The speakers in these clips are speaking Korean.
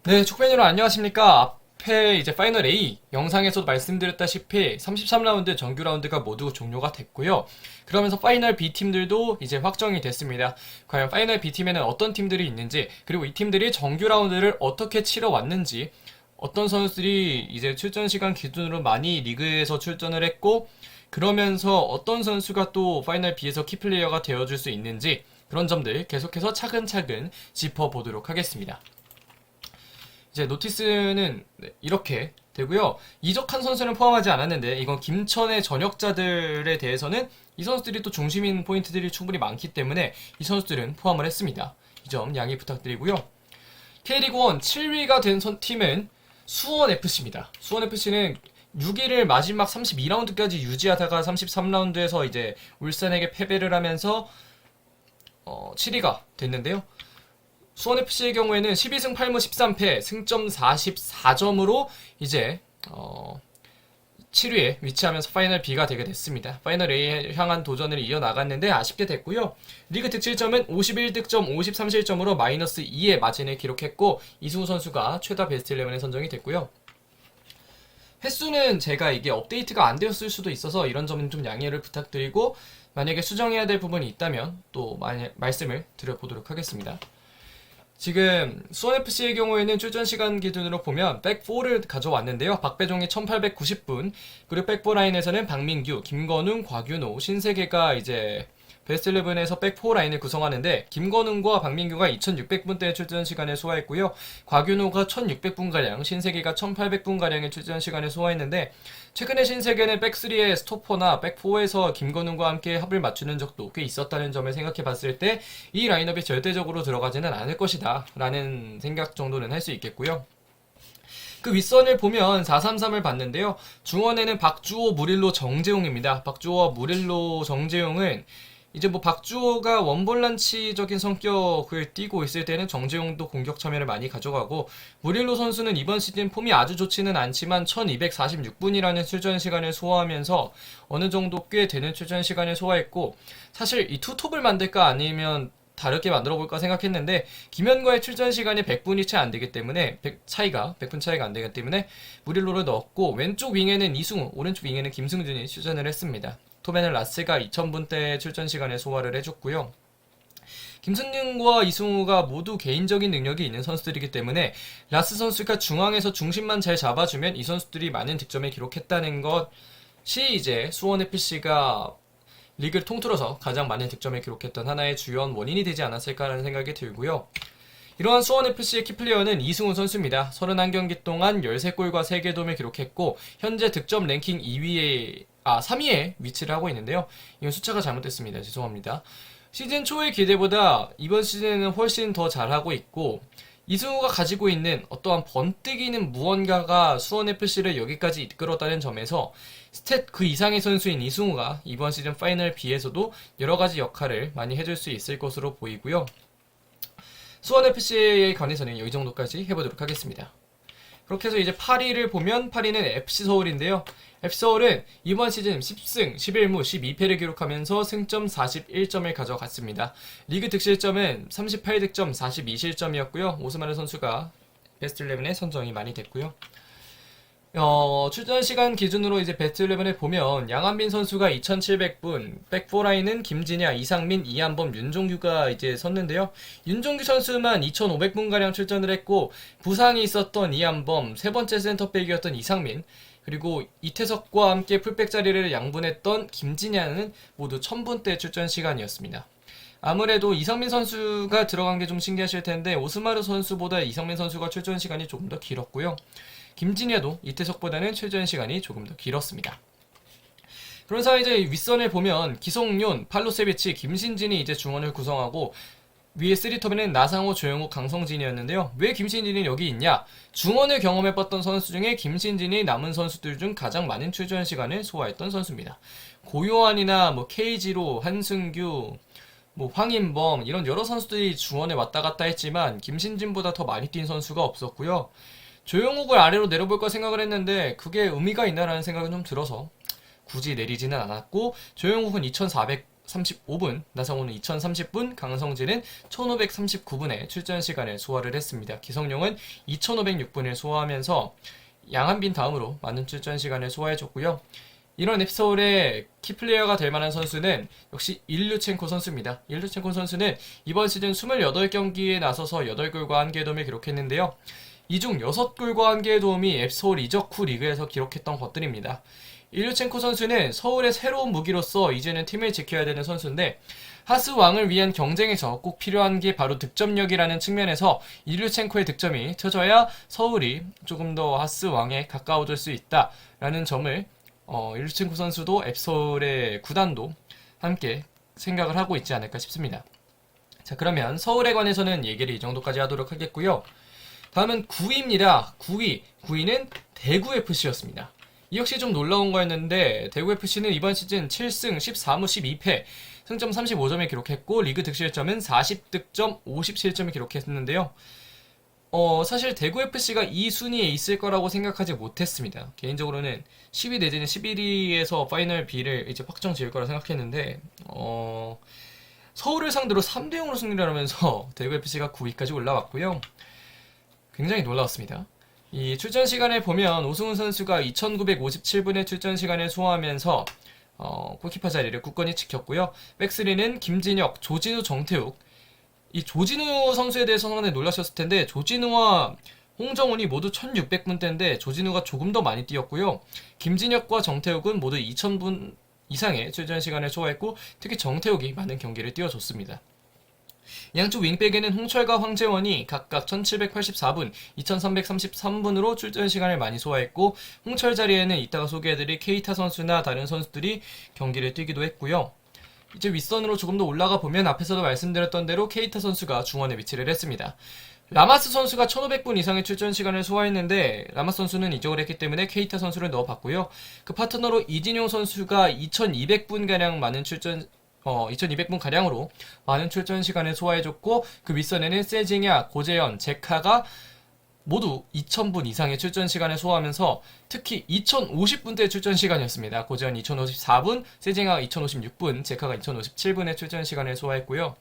네, 축구팬 여러분 안녕하십니까? 앞에 이제 파이널 A 영상에서도 말씀드렸다시피 33라운드 정규 라운드가 모두 종료가 됐고요. 그러면서 파이널 B 팀들도 이제 확정이 됐습니다. 과연 파이널 B 팀에는 어떤 팀들이 있는지, 그리고 이 팀들이 정규 라운드를 어떻게 치러 왔는지, 어떤 선수들이 이제 출전 시간 기준으로 많이 리그에서 출전을 했고, 그러면서 어떤 선수가 또 파이널 B에서 키플레이어가 되어줄 수 있는지, 그런 점들 계속해서 차근차근 짚어보도록 하겠습니다. 이제 노티스는 이렇게 되고요. 이적한 선수는 포함하지 않았는데 이건 김천의 전역자들에 대해서는 이 선수들이 또 중심인 포인트들이 충분히 많기 때문에 이 선수들은 포함을 했습니다. 이 점 양해 부탁드리고요. K리그1 7위가 된 팀은 수원FC입니다. 수원FC는 6위를 마지막 32라운드까지 유지하다가 33라운드에서 이제 울산에게 패배를 하면서 7위가 됐는데요. 수원FC의 경우에는 12승 8무 13패, 승점 44점으로 이제 7위에 위치하면서 파이널 B가 되게 됐습니다. 파이널 A에 향한 도전을 이어나갔는데 아쉽게 됐고요. 리그 득실점은 51득점 53실점으로 마이너스 2의 마진을 기록했고 이승우 선수가 최다 베스트 11에 선정이 됐고요. 횟수는 제가 이게 업데이트가 안 되었을 수도 있어서 이런 점은 좀 양해를 부탁드리고 만약에 수정해야 될 부분이 있다면 또 말씀을 드려보도록 하겠습니다. 지금 수원FC의 경우에는 출전 시간 기준으로 보면 백4를 가져왔는데요. 박배종이 1890분, 그리고 백4 라인에서는 박민규, 김건웅, 곽윤호, 신세계가 이제 베스트 11에서 백4 라인을 구성하는데 김건웅과 박민규가 2600분대의 출전 시간을 소화했고요. 곽윤호가 1600분가량, 신세계가 1800분가량의 출전 시간을 소화했는데 최근에 신세계는 백3의 스토퍼나 백4에서 김건웅과 함께 합을 맞추는 적도 꽤 있었다는 점을 생각해 봤을 때 이 라인업이 절대적으로 들어가지는 않을 것이다 라는 생각 정도는 할 수 있겠고요. 그 윗선을 보면 4-3-3을 봤는데요. 중원에는 박주호, 무릴로, 정재용입니다. 박주호와 무릴로, 정재용은 이제 뭐 박주호가 원볼란치적인 성격을 띠고 있을 때는 정재용도 공격 참여를 많이 가져가고 무릴로 선수는 이번 시즌 폼이 아주 좋지는 않지만 1246분이라는 출전 시간을 소화하면서 어느 정도 꽤 되는 출전 시간을 소화했고 사실 이 투톱을 만들까 아니면 다르게 만들어 볼까 생각했는데 김현과의 출전 시간이 100분이 채 안 되기 때문에 100분 차이가 안 되기 때문에 무릴로를 넣었고 왼쪽 윙에는 이승우, 오른쪽 윙에는 김승준이 출전을 했습니다. 토벤은 라스가 2000분대 출전 시간에 소화를 해줬고요. 김승준과 이승우가 모두 개인적인 능력이 있는 선수들이기 때문에 라스 선수가 중앙에서 중심만 잘 잡아주면 이 선수들이 많은 득점을 기록했다는 것이 이제 수원FC가 리그를 통틀어서 가장 많은 득점을 기록했던 하나의 주요한 원인이 되지 않았을까라는 생각이 들고요. 이러한 수원FC의 키플레이어는 이승우 선수입니다. 31경기 동안 13골과 3개 도움을 기록했고 현재 득점 랭킹 3위에 위치를 하고 있는데요. 이건 숫자가 잘못됐습니다. 죄송합니다. 시즌 초의 기대보다 이번 시즌에는 훨씬 더 잘하고 있고 이승우가 가지고 있는 어떠한 번뜩이는 무언가가 수원FC를 여기까지 이끌었다는 점에서 스탯 그 이상의 선수인 이승우가 이번 시즌 파이널 B에서도 여러가지 역할을 많이 해줄 수 있을 것으로 보이고요. 수원FC에 관해서는 이 정도까지 해보도록 하겠습니다. 그렇게 해서 이제 8위를 보면 8위는 FC서울인데요. FC서울은 이번 시즌 10승 11무 12패를 기록하면서 승점 41점을 가져갔습니다. 리그 득실점은 38득점 42실점이었고요. 오스마르 선수가 베스트 11에 선정이 많이 됐고요. 출전 시간 기준으로 이제 베스트 11을 보면 양한빈 선수가 2700분, 백포라인은 김진야, 이상민, 이한범, 윤종규가 이제 섰는데요. 윤종규 선수만 2500분가량 출전을 했고 부상이 있었던 이한범, 세 번째 센터백이었던 이상민, 그리고 이태석과 함께 풀백 자리를 양분했던 김진야는 모두 1000분대 출전 시간이었습니다. 아무래도 이상민 선수가 들어간 게 좀 신기하실 텐데 오스마르 선수보다 이상민 선수가 출전 시간이 조금 더 길었고요. 김진야도 이태석보다는 출전 시간이 조금 더 길었습니다. 그래서 이제 윗선을 보면 기성윤, 팔로세비치, 김신진이 이제 중원을 구성하고 위에 3톱에는 나상호, 조영욱, 강성진이었는데요. 왜 김신진이 여기 있냐? 중원을 경험해봤던 선수 중에 김신진이 남은 선수들 중 가장 많은 출전 시간을 소화했던 선수입니다. 고요한이나 뭐 KG로, 한승규, 뭐 황인범 이런 여러 선수들이 중원에 왔다 갔다 했지만 김신진보다 더 많이 뛴 선수가 없었고요. 조용욱을 아래로 내려볼까 생각을 했는데 그게 의미가 있나라는 생각은 좀 들어서 굳이 내리지는 않았고 조용욱은 2400 1535분, 나성호는 2030분, 강성진은 1539분의 출전 시간을 소화를 했습니다. 기성용은 2506분을 소화하면서 양한빈 다음으로 많은 출전 시간을 소화해줬고요. 이런 앱서울의 키플레이어가 될 만한 선수는 역시 일류첸코 선수입니다. 일류첸코 선수는 이번 시즌 28경기에 나서서 8골과 1개의 도움을 기록했는데요. 이 중 6골과 1개의 도움이 앱서울 이적 후 리그에서 기록했던 것들입니다. 일류첸코 선수는 서울의 새로운 무기로서 이제는 팀을 지켜야 되는 선수인데 하스 왕을 위한 경쟁에서 꼭 필요한 게 바로 득점력이라는 측면에서 일류첸코의 득점이 터져야 서울이 조금 더 하스 왕에 가까워질 수 있다라는 점을 일류첸코 선수도 앱서울의 구단도 함께 생각을 하고 있지 않을까 싶습니다. 자, 그러면 서울에 관해서는 얘기를 이 정도까지 하도록 하겠고요. 다음은 9위입니다. 9위는 대구FC였습니다. 이 역시 좀 놀라운 거였는데 대구FC는 이번 시즌 7승 13무 12패 승점 35점을 기록했고 리그 득실점은 40득점 57점을 기록했는데요. 사실 대구FC가 이 순위에 있을 거라고 생각하지 못했습니다. 개인적으로는 10위 내지는 11위에서 파이널 B를 이제 확정 지을 거라 생각했는데 서울을 상대로 3대0으로 승리를 하면서 대구FC가 9위까지 올라왔고요. 굉장히 놀라웠습니다. 이 출전 시간을 보면 오승훈 선수가 2957분의 출전 시간을 소화하면서 골키퍼 자리를 굳건히 지켰고요. 백스리는 김진혁, 조진우, 정태욱. 이 조진우 선수에 대해서 상당히 놀라셨을 텐데 조진우와 홍정훈이 모두 1600분대인데 조진우가 조금 더 많이 뛰었고요. 김진혁과 정태욱은 모두 2000분 이상의 출전 시간을 소화했고 특히 정태욱이 많은 경기를 뛰어줬습니다. 양쪽 윙백에는 홍철과 황재원이 각각 1784분, 2333분으로 출전 시간을 많이 소화했고 홍철 자리에는 이따가 소개해드릴 케이타 선수나 다른 선수들이 경기를 뛰기도 했고요. 이제 윗선으로 조금 더 올라가 보면 앞에서도 말씀드렸던 대로 케이타 선수가 중원에 위치를 했습니다. 라마스 선수가 1500분 이상의 출전 시간을 소화했는데 라마스 선수는 이적을 했기 때문에 케이타 선수를 넣어봤고요. 그 파트너로 이진용 선수가 2200분가량 많은 2200분가량으로 많은 출전 시간을 소화해줬고 그 윗선에는 세징야, 고재현, 제카가 모두 2000분 이상의 출전 시간을 소화하면서 특히 2050분대의 출전 시간이었습니다. 고재현 2054분, 세징야가 2056분, 제카가 2057분의 출전 시간을 소화했고요.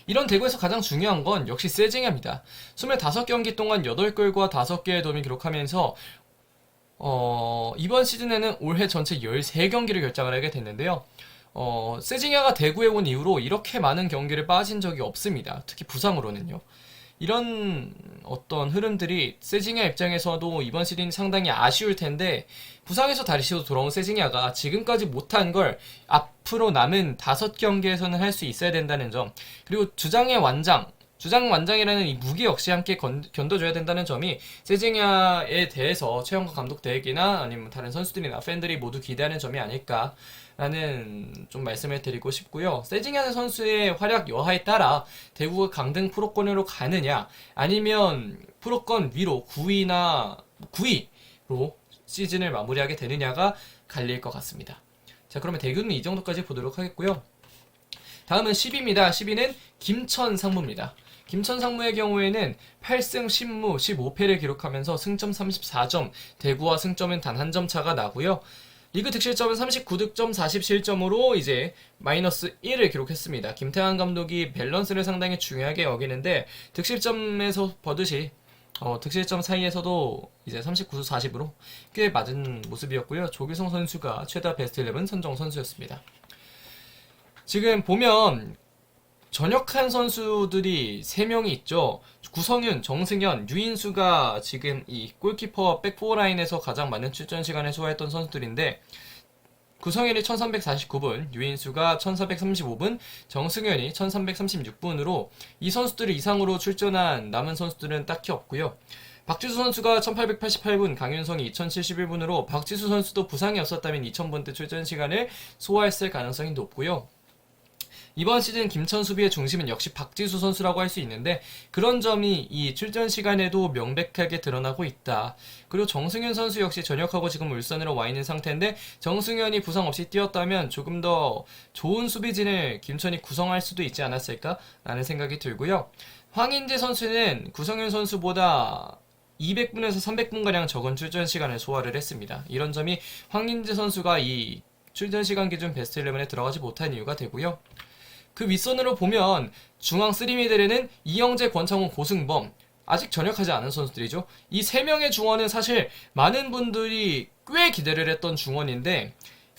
이런 대구에서 가장 중요한 건 역시 세징야입니다. 25경기 동안 8골과 5개의 도움을 기록하면서 이번 시즌에는 올해 전체 13경기를 결장을 하게 됐는데요. 세징야가 대구에 온 이후로 이렇게 많은 경기를 빠진 적이 없습니다. 특히 부상으로는요. 이런 어떤 흐름들이 세징야 입장에서도 이번 시즌이 상당히 아쉬울 텐데 부상에서 다시 돌아온 세징야가 지금까지 못한 걸 앞으로 남은 5경기에서는 할 수 있어야 된다는 점, 그리고 주장 완장이라는 이 무게 역시 함께 견뎌줘야 된다는 점이 세징야에 대해서 최영과 감독 대회기나 아니면 다른 선수들이나 팬들이 모두 기대하는 점이 아닐까라는 좀 말씀을 드리고 싶고요. 세징야 선수의 활약 여하에 따라 대구가 강등 프로권으로 가느냐 아니면 프로권 위로 9위로 시즌을 마무리하게 되느냐가 갈릴 것 같습니다. 자, 그러면 대구는 이 정도까지 보도록 하겠고요. 다음은 10위입니다. 10위는 김천 상무입니다. 김천 상무의 경우에는 8승 10무 15패를 기록하면서 승점 34점, 대구와 승점은 단 한 점 차가 나고요. 리그 득실점은 39득점 47점으로 이제 마이너스 1을 기록했습니다. 김태환 감독이 밸런스를 상당히 중요하게 여기는데 득실점에서 버듯이 득실점 사이에서도 이제 39수 40으로 꽤 맞은 모습이었고요. 조규성 선수가 최다 베스트 11 선정 선수였습니다. 지금 보면 전역한 선수들이 3명이 있죠. 구성윤, 정승현, 유인수가 지금 이 골키퍼 백포라인에서 가장 많은 출전 시간을 소화했던 선수들인데 구성현이 1349분, 유인수가 1435분, 정승현이 1336분으로 이 선수들 이상으로 출전한 남은 선수들은 딱히 없고요. 박지수 선수가 1888분, 강윤성이 2071분으로 박지수 선수도 부상이 없었다면 2000분대 출전 시간을 소화했을 가능성이 높고요. 이번 시즌 김천 수비의 중심은 역시 박지수 선수라고 할 수 있는데 그런 점이 이 출전 시간에도 명백하게 드러나고 있다. 그리고 정승현 선수 역시 전역하고 지금 울산으로 와 있는 상태인데 정승현이 부상 없이 뛰었다면 조금 더 좋은 수비진을 김천이 구성할 수도 있지 않았을까 라는 생각이 들고요. 황인재 선수는 구성현 선수보다 200분에서 300분가량 적은 출전 시간을 소화를 했습니다. 이런 점이 황인재 선수가 이 출전 시간 기준 베스트 11에 들어가지 못한 이유가 되고요. 그 윗선으로 보면 중앙 3미들에는 이영재, 권창훈, 고승범 아직 전역하지 않은 선수들이죠. 이 3명의 중원은 사실 많은 분들이 꽤 기대를 했던 중원인데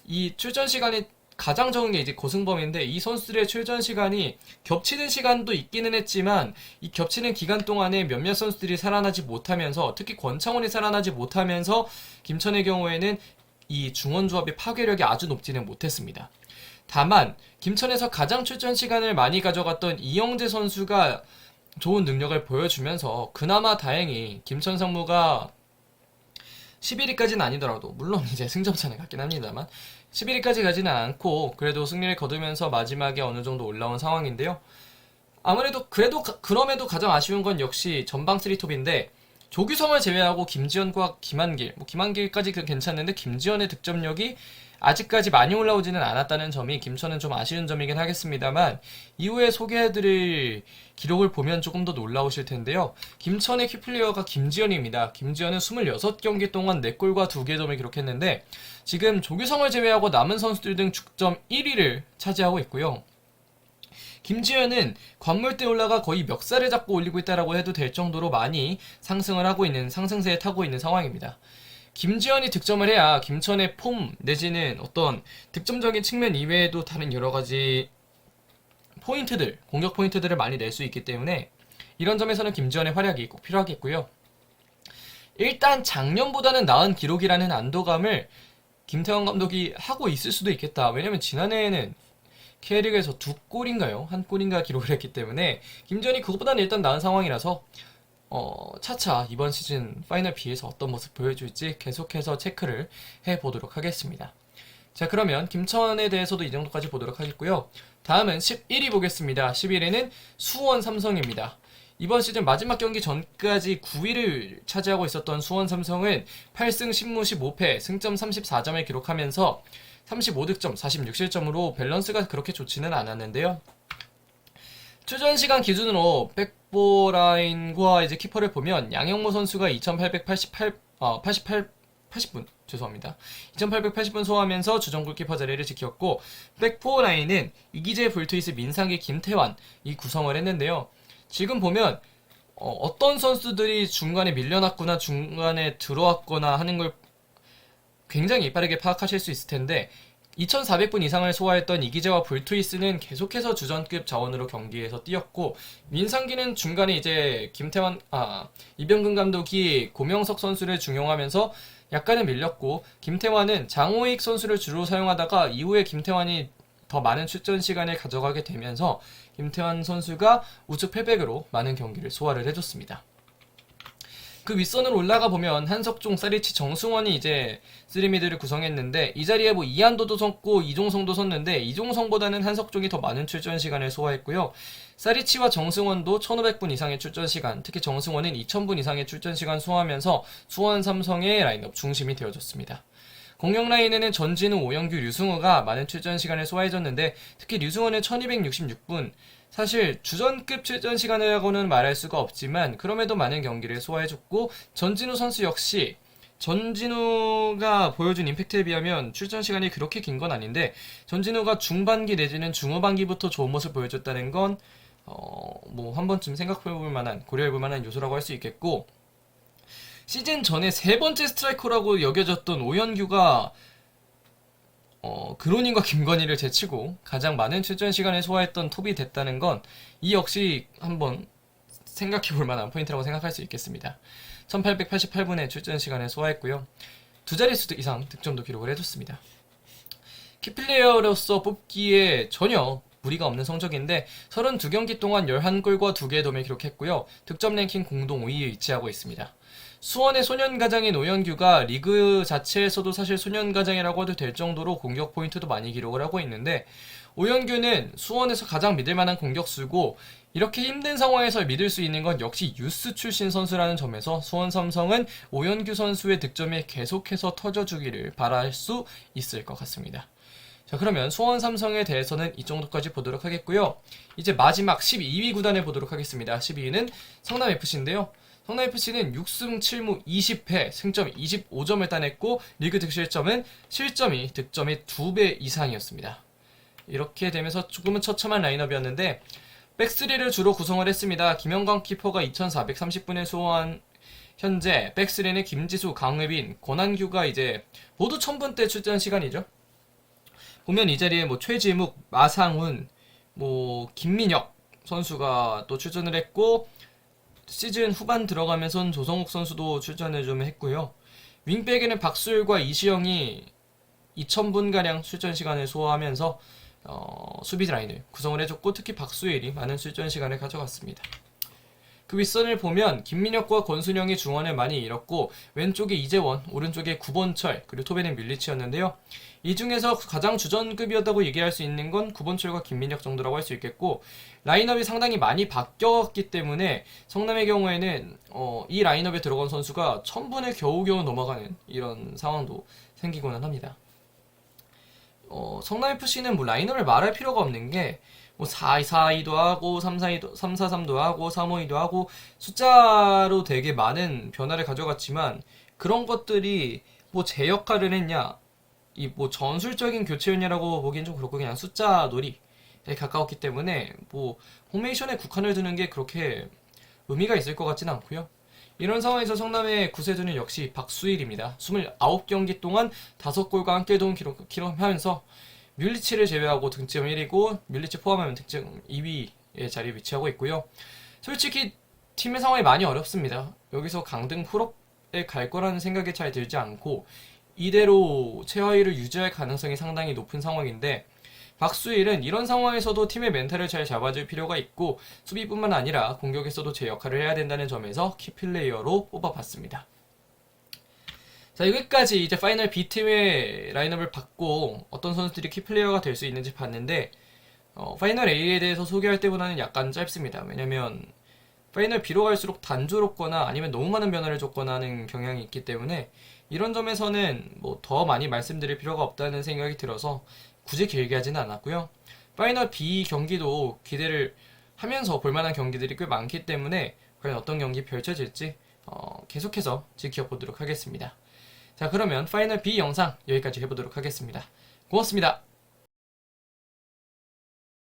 이 출전 시간이 가장 적은 게 이제 고승범인데 이 선수들의 출전 시간이 겹치는 시간도 있기는 했지만 이 겹치는 기간 동안에 몇몇 선수들이 살아나지 못하면서 특히 권창훈이 살아나지 못하면서 김천의 경우에는 이 중원 조합의 파괴력이 아주 높지는 못했습니다. 다만 김천에서 가장 출전 시간을 많이 가져갔던 이영재 선수가 좋은 능력을 보여주면서 그나마 다행히 김천 상무가 11위까지는 아니더라도 물론 이제 승점차는 같긴 합니다만 11위까지 가지는 않고 그래도 승리를 거두면서 마지막에 어느 정도 올라온 상황인데요. 아무래도 그럼에도 가장 아쉬운 건 역시 전방 3톱인데 조규성을 제외하고 김지현과 김한길, 김한길까지 괜찮는데 김지현의 득점력이 아직까지 많이 올라오지는 않았다는 점이 김천은 좀 아쉬운 점이긴 하겠습니다만 이후에 소개해드릴 기록을 보면 조금 더 놀라우실 텐데요. 김천의 키플레이어가 김지현입니다. 김지현은 26경기 동안 4골과 2개 점을 기록했는데 지금 조규성을 제외하고 남은 선수들 등 축점 1위를 차지하고 있고요. 김지현은 관물대 올라가 거의 멱살을 잡고 올리고 있다라고 해도 될 정도로 많이 상승을 하고 있는 상승세에 타고 있는 상황입니다. 김지현이 득점을 해야 김천의 폼 내지는 어떤 득점적인 측면 이외에도 다른 여러가지 포인트들, 공격 포인트들을 많이 낼 수 있기 때문에 이런 점에서는 김지현의 활약이 꼭 필요하겠고요. 일단 작년보다는 나은 기록이라는 안도감을 김태형 감독이 하고 있을 수도 있겠다. 왜냐면 지난해에는 K리그에서 2골인가요? 1골인가 기록을 했기 때문에 김지현이 그것보다는 일단 나은 상황이라서 차차 이번 시즌 파이널 B에서 어떤 모습 보여줄지 계속해서 체크를 해보도록 하겠습니다. 자, 그러면 김천에 대해서도 이 정도까지 보도록 하겠고요. 다음은 11위 보겠습니다. 11위는 수원 삼성입니다. 이번 시즌 마지막 경기 전까지 9위를 차지하고 있었던 수원 삼성은 8승 10무 15패 승점 34점을 기록하면서 35득점 46실점으로 밸런스가 그렇게 좋지는 않았는데요. 출전 시간 기준으로 백보라인과 이제 키퍼를 보면 양영모 선수가 80분 죄송합니다. 2880분 소화하면서 주전 골키퍼 자리를 지켰고 백포라인은 이기재, 불투이스, 민상기, 김태환 이 구성을 했는데요. 지금 보면 어떤 선수들이 중간에 밀려났거나 중간에 들어왔거나 하는 걸 굉장히 빠르게 파악하실 수 있을 텐데 2400분 이상을 소화했던 이기재와 불투이스는 계속해서 주전급 자원으로 경기에서 뛰었고 민상기는 중간에 이제 이병근 감독이 고명석 선수를 중용하면서 약간은 밀렸고 김태환은 장호익 선수를 주로 사용하다가 이후에 김태환이 더 많은 출전 시간을 가져가게 되면서 김태환 선수가 우측 패백으로 많은 경기를 소화를 해줬습니다. 그 윗선으로 올라가 보면 한석종, 사리치, 정승원이 이제 쓰리미드를 구성했는데 이 자리에 이한도도 섰고 이종성도 섰는데 이종성보다는 한석종이 더 많은 출전 시간을 소화했고요. 사리치와 정승원도 1500분 이상의 출전 시간, 특히 정승원은 2000분 이상의 출전 시간 소화하면서 수원 삼성의 라인업 중심이 되어줬습니다. 공격 라인에는 전진우, 오영규, 류승우가 많은 출전 시간을 소화해줬는데 특히 류승우는 1266분, 사실 주전급 출전 시간이라고는 말할 수가 없지만 그럼에도 많은 경기를 소화해줬고 전진우 선수 역시 전진우가 보여준 임팩트에 비하면 출전 시간이 그렇게 긴 건 아닌데 전진우가 중반기 내지는 중후반기부터 좋은 모습 보여줬다는 건 한 번쯤 생각해볼 만한, 고려해볼 만한 요소라고 할 수 있겠고 시즌 전에 세 번째 스트라이커라고 여겨졌던 오현규가 그로닝과 김건희를 제치고 가장 많은 출전 시간을 소화했던 톱이 됐다는 건 이 역시 한번 생각해볼 만한 포인트라고 생각할 수 있겠습니다. 1888분의 출전 시간을 소화했고요. 두 자릿수 이상 득점도 기록을 해줬습니다. 키플레이어로서 뽑기에 전혀 무리가 없는 성적인데 32경기 동안 11골과 2개의 도움을 기록했고요. 득점 랭킹 공동 5위에 위치하고 있습니다. 수원의 소년가장인 오현규가 리그 자체에서도 사실 소년가장이라고 해도 될 정도로 공격 포인트도 많이 기록을 하고 있는데 오현규는 수원에서 가장 믿을만한 공격수고 이렇게 힘든 상황에서 믿을 수 있는 건 역시 유스 출신 선수라는 점에서 수원 삼성은 오현규 선수의 득점에 계속해서 터져주기를 바랄 수 있을 것 같습니다. 자, 그러면 수원 삼성에 대해서는 이 정도까지 보도록 하겠고요. 이제 마지막 12위 구단을 보도록 하겠습니다. 12위는 성남FC인데요. 성남FC는 6승 7무 20패, 승점 25점을 따냈고 리그 득실점은 실점이 득점의 2배 이상이었습니다. 이렇게 되면서 조금은 처참한 라인업이었는데 백스리를 주로 구성을 했습니다. 김영광 키퍼가 2430분에 소화한 현재 백스리는 김지수, 강의빈, 권한규가 이제 모두 1000분대 출전 시간이죠. 보면 이 자리에 뭐 최지묵, 마상훈, 뭐 김민혁 선수가 또 출전을 했고 시즌 후반 들어가면서 조성욱 선수도 출전을 좀 했고요. 윙백에는 박수일과 이시영이 2000분가량 출전 시간을 소화하면서 수비 라인을 구성을 해줬고 특히 박수일이 많은 출전 시간을 가져갔습니다. 그 윗선을 보면 김민혁과 권순영이 중원을 많이 잃었고 왼쪽에 이재원, 오른쪽에 구본철, 그리고 토베는 밀리치였는데요. 이 중에서 가장 주전급이었다고 얘기할 수 있는 건 구본철과 김민혁 정도라고 할 수 있겠고 라인업이 상당히 많이 바뀌었기 때문에 성남의 경우에는 이 라인업에 들어간 선수가 1000분을 겨우겨우 넘어가는 이런 상황도 생기고는 합니다. 성남FC는 뭐 라인업을 말할 필요가 없는 게 뭐 4-2-4-2도 하고 3-4-2도, 3-4-3도 하고 3-5-2도 하고 숫자로 되게 많은 변화를 가져갔지만 그런 것들이 뭐 제 역할을 했냐 이 뭐 전술적인 교체였냐라고 보기엔 좀 그렇고 그냥 숫자 놀이에 가까웠기 때문에 뭐 포메이션에 국한을 두는 게 그렇게 의미가 있을 것 같지는 않고요. 이런 상황에서 성남의 구세주는 역시 박수일입니다. 29경기 동안 5골과 함께 도움 기록하면서 뮬리치를 제외하고 득점 1위고 뮬리치 포함하면 득점 2위의 자리에 위치하고 있고요. 솔직히 팀의 상황이 많이 어렵습니다. 여기서 강등 풀업에 갈 거라는 생각이 잘 들지 않고 이대로 최하위를 유지할 가능성이 상당히 높은 상황인데 박수일은 이런 상황에서도 팀의 멘탈을 잘 잡아줄 필요가 있고 수비뿐만 아니라 공격에서도 제 역할을 해야 된다는 점에서 키플레이어로 뽑아봤습니다. 자, 여기까지 이제 파이널 B팀의 라인업을 받고 어떤 선수들이 키플레이어가 될 수 있는지 봤는데 파이널 A에 대해서 소개할 때보다는 약간 짧습니다. 왜냐면 파이널 B로 갈수록 단조롭거나 아니면 너무 많은 변화를 줬거나 하는 경향이 있기 때문에 이런 점에서는 뭐 더 많이 말씀드릴 필요가 없다는 생각이 들어서 굳이 길게 하지는 않았고요. 파이널 B 경기도 기대를 하면서 볼만한 경기들이 꽤 많기 때문에 과연 어떤 경기 펼쳐질지 계속해서 지켜보도록 하겠습니다. 자, 그러면 파이널 B 영상 여기까지 해보도록 하겠습니다. 고맙습니다.